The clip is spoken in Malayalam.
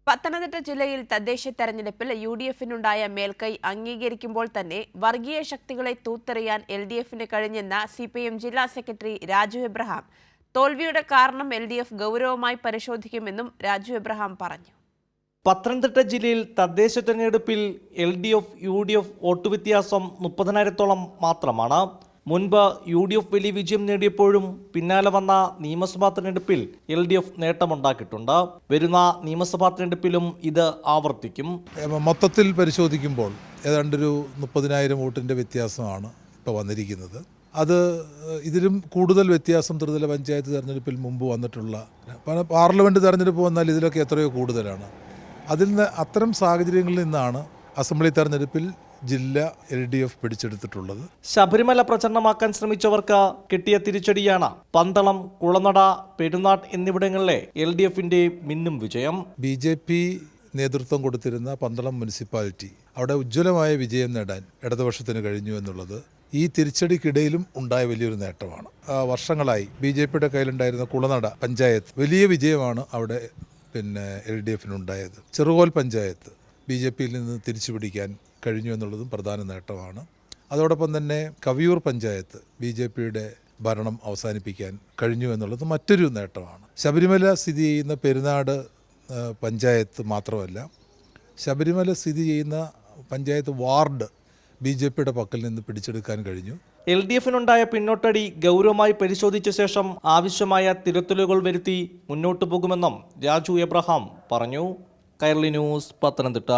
പത്തനംതിട്ട ജില്ലയിൽ തദ്ദേശ തെരഞ്ഞെടുപ്പിൽ യുഡിഎഫിനുണ്ടായ മേൽക്കൈ അംഗീകരിക്കുമ്പോൾ തന്നെ വർഗീയ ശക്തികളെ തൂത്തെറിയാൻ എൽഡിഎഫിന് കഴിഞ്ഞെന്ന സിപിഎം ജില്ലാ സെക്രട്ടറി രാജു എബ്രഹാം. തോൽവിയുടെ കാരണം എൽഡിഎഫ് ഗൗരവമായി പരിശോധിക്കുമെന്നും രാജു എബ്രഹാം പറഞ്ഞു. പത്തനംതിട്ട ജില്ലയിൽ തദ്ദേശ തെരഞ്ഞെടുപ്പിൽ എൽഡിഎഫ് യുഡിഎഫ് വോട്ട് വ്യത്യാസം 30,000-ഓളം മാത്രമാണ്. മുൻപ് യുഡിഎഫ് വലിയ വിജയം നേടിയപ്പോഴും പിന്നാലെ വന്ന നിയമസഭാ തെരഞ്ഞെടുപ്പിൽ എൽഡിഎഫ് നേട്ടമുണ്ടാക്കിയിട്ടുണ്ട്. വരുന്ന നിയമസഭാ തെരഞ്ഞെടുപ്പിലും ഇത് ആവർത്തിക്കും. മൊത്തത്തിൽ പരിശോധിക്കുമ്പോൾ ഏതാണ്ടൊരു 30,000 വോട്ടിൻ്റെ വ്യത്യാസമാണ് ഇപ്പോൾ വന്നിരിക്കുന്നത്. അത് ഇതിലും കൂടുതൽ വ്യത്യാസം ത്രിതല പഞ്ചായത്ത് തെരഞ്ഞെടുപ്പിൽ മുമ്പ് വന്നിട്ടുള്ള പാർലമെൻറ്റ് തെരഞ്ഞെടുപ്പ് വന്നാൽ ഇതിലൊക്കെ എത്രയോ കൂടുതലാണ്. അത്തരം സാഹചര്യങ്ങളിൽ നിന്നാണ് അസംബ്ലി തെരഞ്ഞെടുപ്പിൽ ജില്ല എൽഡിഎഫ് പിടിച്ചെടുത്തിട്ടുള്ളത്. ശബരിമല പ്രചരണമാക്കാൻ ശ്രമിച്ചവർക്ക് കിട്ടിയ തിരിച്ചടിയാണ് പന്തളം, കുളനട, പെരുന്നാട് എന്നിവിടങ്ങളിലെ എൽഡിഎഫിന്റെ മിന്നും വിജയം. ബിജെപി നേതൃത്വം കൊടുത്തിരുന്ന പന്തളം മുനിസിപ്പാലിറ്റി അവിടെ ഉജ്ജ്വലമായ വിജയം നേടാൻ ഇടതുപക്ഷത്തിന് കഴിഞ്ഞു എന്നുള്ളത് ഈ തിരിച്ചടിക്കിടയിലും ഉണ്ടായ വലിയൊരു നേട്ടമാണ്. വർഷങ്ങളായി ബിജെപിയുടെ കയ്യിലുണ്ടായിരുന്ന കുളനട പഞ്ചായത്ത് വലിയ വിജയമാണ് അവിടെ എൽഡിഎഫിനുണ്ടായത്. ചെറുകോൽ പഞ്ചായത്ത് ബിജെപിയിൽ നിന്ന് തിരിച്ചു പിടിക്കാൻ കഴിഞ്ഞു എന്നുള്ളതും പ്രധാന നേട്ടമാണ്. അതോടൊപ്പം തന്നെ കവിയൂർ പഞ്ചായത്ത് ബിജെപിയുടെ ഭരണം അവസാനിപ്പിക്കാൻ കഴിഞ്ഞു എന്നുള്ളത് മറ്റൊരു നേട്ടമാണ്. ശബരിമല സ്ഥിതി ചെയ്യുന്ന പെരുന്നാട് പഞ്ചായത്ത് മാത്രമല്ല, ശബരിമല സ്ഥിതി ചെയ്യുന്ന പഞ്ചായത്ത് വാർഡ് ബിജെപിയുടെ പക്കൽ നിന്ന് പിടിച്ചെടുക്കാൻ കഴിഞ്ഞു. എൽഡിഎഫിനുണ്ടായ പിന്നോട്ടടി ഗൗരവമായി പരിശോധിച്ച ശേഷം ആവശ്യമായ തിരുത്തലുകൾ വരുത്തി മുന്നോട്ടു പോകുമെന്നും രാജു എബ്രഹാം പറഞ്ഞു. കൈരളി ന്യൂസ്, പത്തനംതിട്ട.